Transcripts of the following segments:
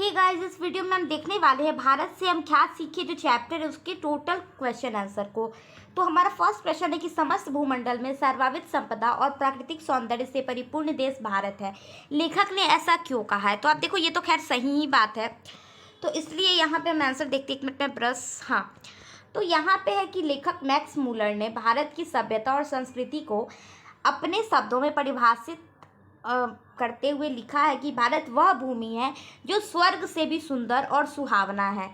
Okay guys, इस video में हम देखने वाले हैं भारत से हम क्या सीखे जो चैप्टर है उसके टोटल क्वेश्चन आंसर को। तो हमारा फर्स्ट प्रश्न है कि समस्त भूमंडल में सर्वावित संपदा और प्राकृतिक सौंदर्य से परिपूर्ण देश भारत है। लेखक ने ऐसा क्यों कहा है? तो आप देखो, ये तो खैर सही ही बात है, तो इसलिए यहाँ पे हम आंसर देखते हैं। 1 मिनट में ब्रश। हाँ, तो यहाँ पे है कि लेखक मैक्स मूलर ने भारत की सभ्यता और संस्कृति को अपने शब्दों में परिभाषित करते हुए लिखा है कि भारत वह भूमि है जो स्वर्ग से भी सुंदर और सुहावना है।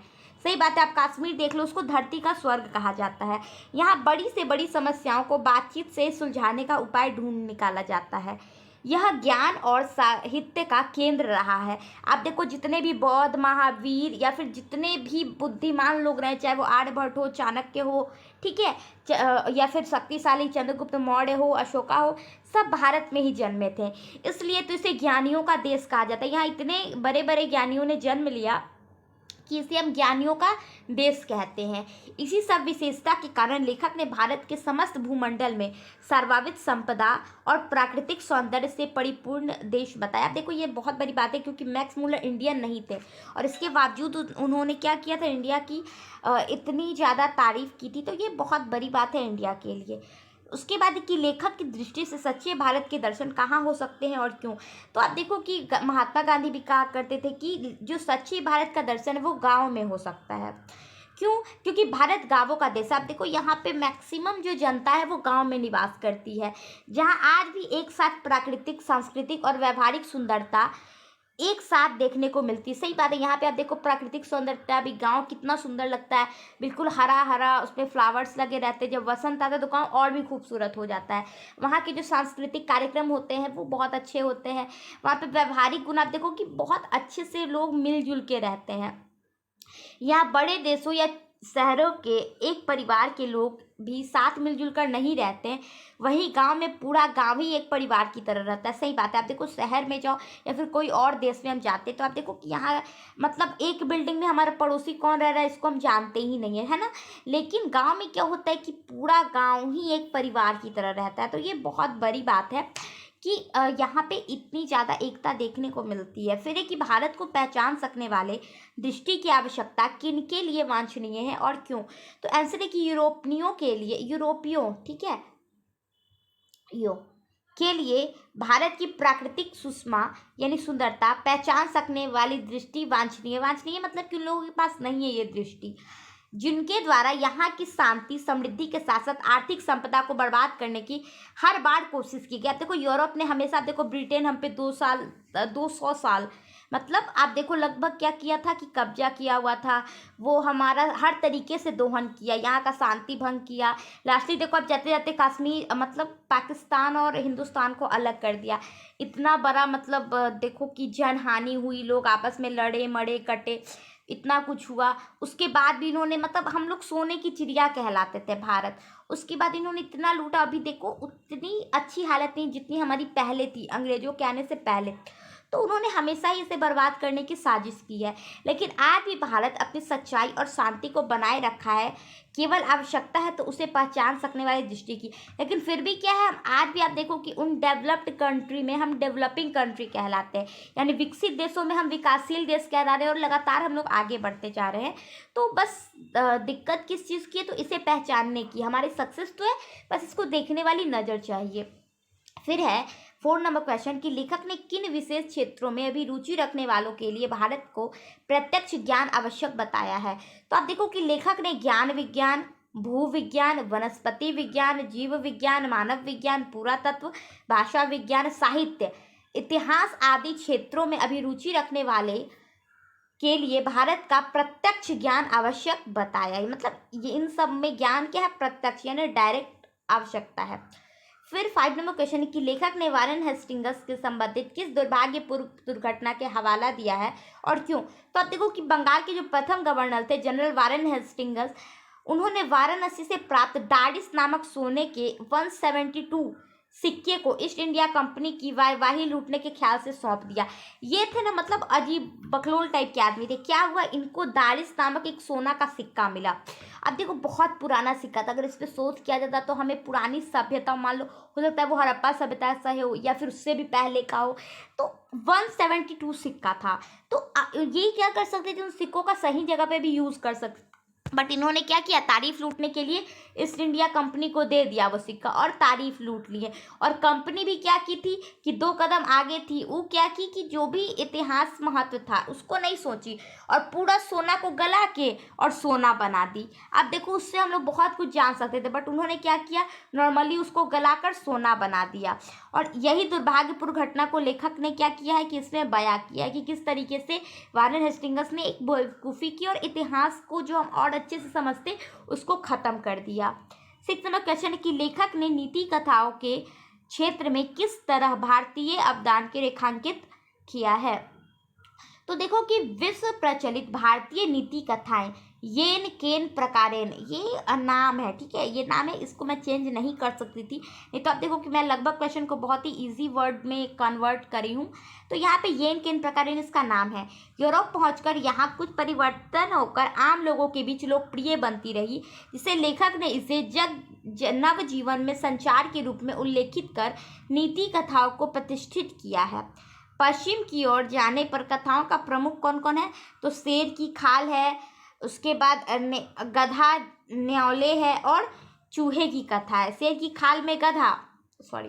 सही बात है, आप कश्मीर देख लो, उसको धरती का स्वर्ग कहा जाता है। यहाँ बड़ी से बड़ी समस्याओं को बातचीत से सुलझाने का उपाय ढूंढ निकाला जाता है। यह ज्ञान और साहित्य का केंद्र रहा है। आप देखो, जितने भी बौद्ध, महावीर या फिर जितने भी बुद्धिमान लोग रहे, चाहे वो आर्यभट्ट हो, चाणक्य हो, ठीक है, या फिर शक्तिशाली चंद्रगुप्त मौर्य हो, अशोका हो, सब भारत में ही जन्मे थे। इसलिए तो इसे ज्ञानियों का देश कहा जाता है। यहाँ इतने बड़े बड़े ज्ञानियों ने जन्म लिया कि इसे हम ज्ञानियों का देश कहते हैं। इसी सब विशेषता के कारण लेखक ने भारत के समस्त भूमंडल में सर्वावित संपदा और प्राकृतिक सौंदर्य से परिपूर्ण देश बताया। आप देखो, ये बहुत बड़ी बात है क्योंकि मैक्स मूलर इंडियन नहीं थे और इसके बावजूद उन्होंने क्या किया था, इंडिया की इतनी ज़्यादा तारीफ की थी। तो ये बहुत बड़ी बात है इंडिया के लिए। उसके बाद कि लेखक की दृष्टि से सच्चे भारत के दर्शन कहाँ हो सकते हैं और क्यों? तो आप देखो कि महात्मा गांधी भी कहा करते थे कि जो सच्चे भारत का दर्शन है वो गांव में हो सकता है। क्यों? क्योंकि भारत गांवों का देश। आप देखो, यहाँ पे मैक्सिमम जो जनता है वो गांव में निवास करती है, जहाँ आज भी एक साथ प्राकृतिक, सांस्कृतिक और व्यवहारिक सुंदरता एक साथ देखने को मिलती है। सही बात है, यहाँ पे आप देखो प्राकृतिक सौंदर्यता भी, गांव कितना सुंदर लगता है, बिल्कुल हरा हरा, उसमें फ्लावर्स लगे रहते हैं। जब वसंत आता है तो गांव और भी खूबसूरत हो जाता है। वहाँ के जो सांस्कृतिक कार्यक्रम होते हैं वो बहुत अच्छे होते हैं। वहाँ पे व्यवहारिक गुण आप देखो कि बहुत अच्छे से लोग मिलजुल के रहते हैं। यहाँ बड़े देशों या शहरों के एक परिवार के लोग भी साथ मिलजुल कर नहीं रहते हैं, वहीं गांव में पूरा गांव ही एक परिवार की तरह रहता है। सही बात है, आप देखो शहर में जाओ या फिर कोई और देश में हम जाते हैं तो आप देखो कि यहाँ मतलब एक बिल्डिंग में हमारा पड़ोसी कौन रह रहा है इसको हम जानते ही नहीं है ना। लेकिन गांव में क्या होता है कि पूरा गांव ही एक परिवार की तरह रहता है। तो ये बहुत बड़ी बात है कि यहाँ पे इतनी ज़्यादा एकता देखने को मिलती है। फिर है कि भारत को पहचान सकने वाले दृष्टि की आवश्यकता किनके लिए वांछनीय है और क्यों? तो आंसर है कि यूरोपियों के लिए, यूरोपियों, ठीक है, यो के लिए भारत की प्राकृतिक सुषमा यानी सुंदरता पहचान सकने वाली दृष्टि वांछनीय। वांछनीय मतलब कि उन लोगों के पास नहीं है ये दृष्टि, जिनके द्वारा यहाँ की शांति, समृद्धि के साथ साथ आर्थिक संपदा को बर्बाद करने की हर बार कोशिश की गई। आप देखो, यूरोप ने हमेशा, आप देखो ब्रिटेन हम पे 200 साल मतलब आप देखो लगभग क्या किया था कि कब्जा किया हुआ था। वो हमारा हर तरीके से दोहन किया, यहाँ का शांति भंग किया। लास्टली देखो, अब जाते जाते कश्मीर मतलब पाकिस्तान और हिंदुस्तान को अलग कर दिया। इतना बड़ा मतलब देखो कि जनहानि हुई, लोग आपस में लड़े मरे कटे, इतना कुछ हुआ। उसके बाद भी इन्होंने मतलब हम लोग सोने की चिड़िया कहलाते थे भारत। उसके बाद इन्होंने इतना लूटा, अभी देखो उतनी अच्छी हालत नहीं जितनी हमारी पहले थी, अंग्रेजों के आने से पहले। तो उन्होंने हमेशा ही इसे बर्बाद करने की साजिश की है। लेकिन आज भी भारत अपनी सच्चाई और शांति को बनाए रखा है। केवल आवश्यकता है तो उसे पहचान सकने वाली दृष्टि की। लेकिन फिर भी क्या है, हम आज भी आप देखो कि उन डेवलप्ड कंट्री में हम डेवलपिंग कंट्री कहलाते हैं, यानी विकसित देशों में हम विकासशील देश कहला रहे हैं और लगातार हम लोग आगे बढ़ते जा रहे हैं। तो बस दिक्कत किस चीज़ की है? तो इसे पहचानने की। हमारी सक्सेस तो है, बस इसको देखने वाली नज़र चाहिए। फिर है 4 नंबर क्वेश्चन कि लेखक ने किन विशेष क्षेत्रों में अभी रुचि रखने वालों के लिए भारत को प्रत्यक्ष ज्ञान आवश्यक बताया है? तो आप देखो कि लेखक ने ज्ञान विज्ञान, भूविज्ञान, वनस्पति विज्ञान, जीव विज्ञान, मानव विज्ञान, पुरातत्व, भाषा विज्ञान, साहित्य, इतिहास आदि क्षेत्रों में अभिरुचि रखने वाले के लिए भारत का प्रत्यक्ष ज्ञान आवश्यक बताया है। मतलब ये इन सब में ज्ञान क्या है? प्रत्यक्ष यानी डायरेक्ट आवश्यकता है। फिर 5 नंबर क्वेश्चन है कि लेखक ने वारेन हेस्टिंग्स के संबंधित किस दुर्भाग्यपूर्ण दुर्घटना के हवाला दिया है और क्यों? तो आप देखो कि बंगाल के जो प्रथम गवर्नर थे जनरल वारेन हेस्टिंग्स, उन्होंने वाराणसी से प्राप्त डाडिस नामक सोने के 172 सिक्के को ईस्ट इंडिया कंपनी की वाही लूटने के ख्याल से सौंप दिया। ये थे ना मतलब अजीब बकलोल टाइप के आदमी थे। क्या हुआ, इनको दारिस नामक एक सोना का सिक्का मिला। अब देखो बहुत पुराना सिक्का था, अगर इस पर शोध किया जाता तो हमें पुरानी सभ्यता, मान लो हो सकता है वो हड़प्पा सभ्यता से हो या फिर उससे भी पहले का हो, तो 172 सिक्का था। तो ये क्या कर सकते थे, उन सिक्कों का सही जगह पे भी यूज़ कर सकते, बट इन्होंने क्या किया, तारीफ लूटने के लिए ईस्ट इंडिया कंपनी को दे दिया वो सिक्का और तारीफ लूट लिए। और कंपनी भी क्या की थी कि 2 कदम आगे थी, वो क्या की कि जो भी इतिहास महत्व था उसको नहीं सोची और पूरा सोना को गला के और सोना बना दी। अब देखो उससे हम लोग बहुत कुछ जान सकते थे, बट उन्होंने क्या किया, नॉर्मली उसको गलाकर सोना बना दिया। और यही दुर्भाग्यपूर्ण घटना को लेखक ने क्या किया है कि इसमें बयां किया है कि किस तरीके से वारेन हेस्टिंग्स ने एक बेवकूफ़ी की और इतिहास को जो हम और अच्छे से समझते उसको ख़त्म कर दिया। 6 नंबर क्वेश्चन है कि लेखक ने नीति कथाओं के क्षेत्र में किस तरह भारतीय अवदान के रेखांकित किया है। तो देखो कि विश्व प्रचलित भारतीय नीति कथाएं येन केन प्रकारेण, ये नाम है, ठीक है, ये नाम है, इसको मैं चेंज नहीं कर सकती थी, नहीं तो आप देखो कि मैं लगभग क्वेश्चन को बहुत ही इजी वर्ड में कन्वर्ट करी हूँ। तो यहाँ पे येन केन प्रकारेण इसका नाम है। यूरोप पहुंचकर यहाँ कुछ परिवर्तन होकर आम लोगों के बीच लोकप्रिय बनती रही, जिसे लेखक ने इसे नव जीवन में संचार के रूप में उल्लेखित कर नीति कथाओं को प्रतिष्ठित किया है। पश्चिम की ओर जाने पर कथाओं का प्रमुख कौन कौन है, तो शेर की खाल है, उसके बाद गधा न्योले है और चूहे की कथा है। शेर की खाल में गधा, सॉरी,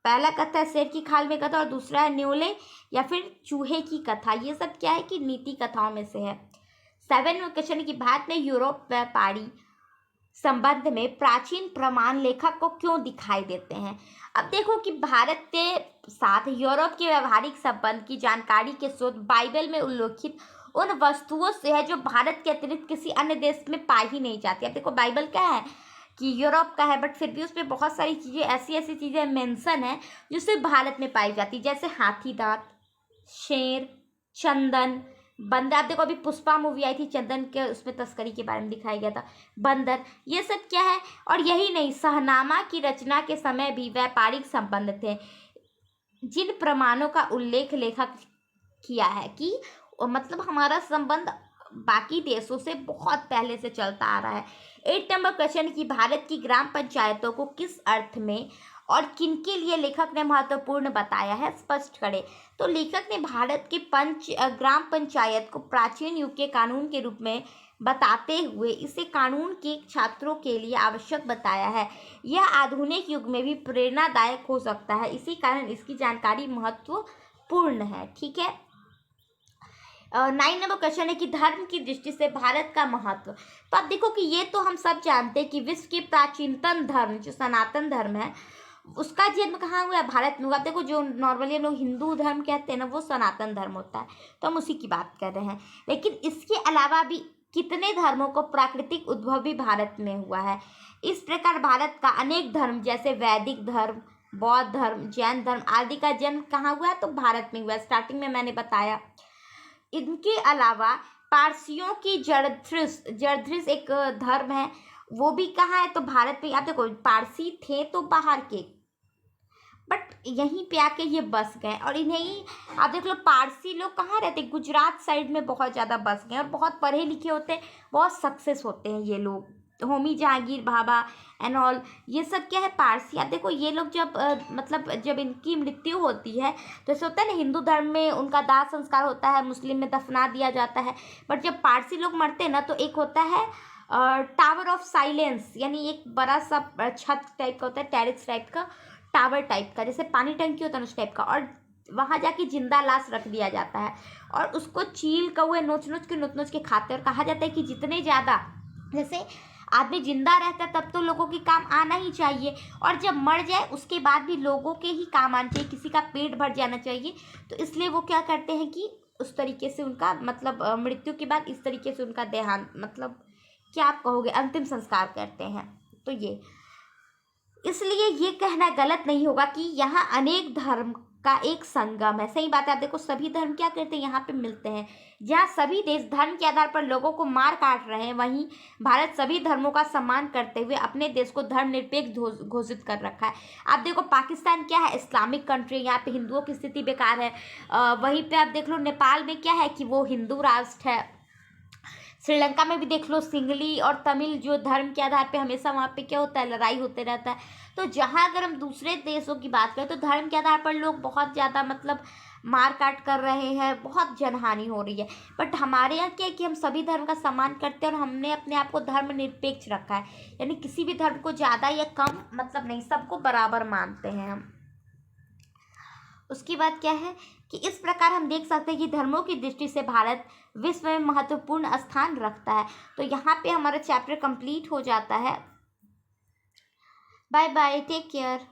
पहला कथा है शेर की खाल में गधा और दूसरा है न्योले या फिर चूहे की कथा। ये सब क्या है कि नीति कथाओं में से है। 7 क्वेश्चन की भारत में यूरोप व्यापारी संबंध में प्राचीन प्रमाण लेखक को क्यों दिखाई देते हैं। अब देखो कि भारत के साथ यूरोप के व्यवहारिक संबंध की जानकारी के स्रोत बाइबल में उल्लेखित उन वस्तुओं से है जो भारत के अतिरिक्त किसी अन्य देश में पाई ही नहीं जाती। अब देखो बाइबल क्या है कि यूरोप का है, बट फिर भी उसमें बहुत सारी चीज़ें ऐसी चीज़ें मेंशन है जो सिर्फ भारत में पाई जाती, जैसे हाथी दांत, शेर, चंदन, बंदर। आप देखो अभी पुष्पा मूवी आई थी, चंदन के उसमें तस्करी के बारे में दिखाया गया था, बंदर, ये सब क्या है। और यही नहीं, शहनामा की रचना के समय भी व्यापारिक संबंध थे, जिन प्रमाणों का उल्लेख लेखक किया है कि मतलब हमारा संबंध बाकी देशों से बहुत पहले से चलता आ रहा है। 8 नंबर क्वेश्चन की भारत की ग्राम पंचायतों को किस अर्थ में और किनके लिए लेखक ने महत्वपूर्ण बताया है, स्पष्ट करें। तो लेखक ने भारत के ग्राम पंचायत को प्राचीन युग के कानून के रूप में बताते हुए इसे कानून के छात्रों के लिए आवश्यक बताया है। यह आधुनिक युग में भी प्रेरणादायक हो सकता है, इसी कारण इसकी जानकारी महत्वपूर्ण है, ठीक है। 9 नंबर क्वेश्चन है कि धर्म की दृष्टि से भारत का महत्व। तो आप देखो कि ये तो हम सब जानते हैं कि विश्व के प्राचीनतम धर्म जो सनातन धर्म है उसका जन्म कहाँ हुआ है, भारत में हुआ। आप देखो जो नॉर्मली हम लोग हिंदू धर्म कहते हैं ना, वो सनातन धर्म होता है, तो हम उसी की बात कर रहे हैं। लेकिन इसके अलावा भी कितने धर्मों को प्राकृतिक उद्भव भी भारत में हुआ है। इस प्रकार भारत का अनेक धर्म जैसे वैदिक धर्म, बौद्ध धर्म, जैन धर्म आदि का जन्म कहाँ हुआ है, तो भारत में हुआ है। स्टार्टिंग में मैंने बताया। इनके अलावा पारसियों की जरथ्रिस एक धर्म है, वो भी कहाँ है, तो भारत में। आप देखो पारसी थे तो बाहर के, बट यहीं पे आके ये बस गए। और इन्हें आप देख लो पारसी लोग कहाँ रहते, गुजरात साइड में बहुत ज़्यादा बस गए और बहुत पढ़े लिखे होते हैं, बहुत सक्सेस होते हैं ये लोग, होमी जहांगीर भाभा एंड ऑल, ये सब क्या है, पारसी। आप देखो ये लोग जब मतलब जब इनकी मृत्यु होती है तो ऐसे होता है ना, हिंदू धर्म में उनका दाह संस्कार होता है, मुस्लिम में दफना दिया जाता है, बट जब पारसी लोग मरते हैं ना तो एक होता है टावर ऑफ साइलेंस, यानी एक बड़ा सा छत टाइप का होता है, टेरेस टाइप का, टावर टाइप का, जैसे पानी टंकी होता है उस टाइप का, और वहाँ जाके जिंदा लाश रख दिया जाता है और उसको चील कौवे नोच नोच के खाते हैं। और कहा जाता है कि जितने ज़्यादा जैसे आदमी जिंदा रहता है तब तो लोगों के काम आना ही चाहिए, और जब मर जाए उसके बाद भी लोगों के ही काम आना चाहिए, किसी का पेट भर जाना चाहिए। तो इसलिए वो क्या करते हैं कि उस तरीके से उनका मतलब मृत्यु के बाद इस तरीके से उनका देहांत, मतलब क्या आप कहोगे, अंतिम संस्कार करते हैं। तो ये इसलिए ये कहना गलत नहीं होगा कि यहाँ अनेक धर्म का एक संगम है। सही बात है। आप देखो सभी धर्म क्या करते हैं, यहाँ पे मिलते हैं। जहाँ सभी देश धर्म के आधार पर लोगों को मार काट रहे हैं, वहीं भारत सभी धर्मों का सम्मान करते हुए अपने देश को धर्मनिरपेक्ष घोषित कर रखा है। आप देखो पाकिस्तान क्या है, इस्लामिक कंट्री, यहाँ पे हिंदुओं की स्थिति बेकार है। वहीं पे आप देख लो नेपाल में क्या है कि वो हिंदू राष्ट्र है। श्रीलंका में भी देख लो सिंगली और तमिल जो धर्म के आधार पे हमेशा वहाँ पे क्या होता है, लड़ाई होते रहता है। तो जहाँ अगर हम दूसरे देशों की बात करें तो धर्म के आधार पर लोग बहुत ज़्यादा मतलब मार काट कर रहे हैं, बहुत जनहानि हो रही है। बट हमारे यहाँ क्या है कि हम सभी धर्म का सम्मान करते हैं और हमने अपने आप को धर्मनिरपेक्ष रखा है, यानी किसी भी धर्म को ज़्यादा या कम मतलब नहीं, सबको बराबर मानते हैं हम। उसकी बात क्या है कि इस प्रकार हम देख सकते हैं कि धर्मों की दृष्टि से भारत विश्व में महत्वपूर्ण स्थान रखता है। तो यहाँ पे हमारा चैप्टर कंप्लीट हो जाता है। Bye bye, take care.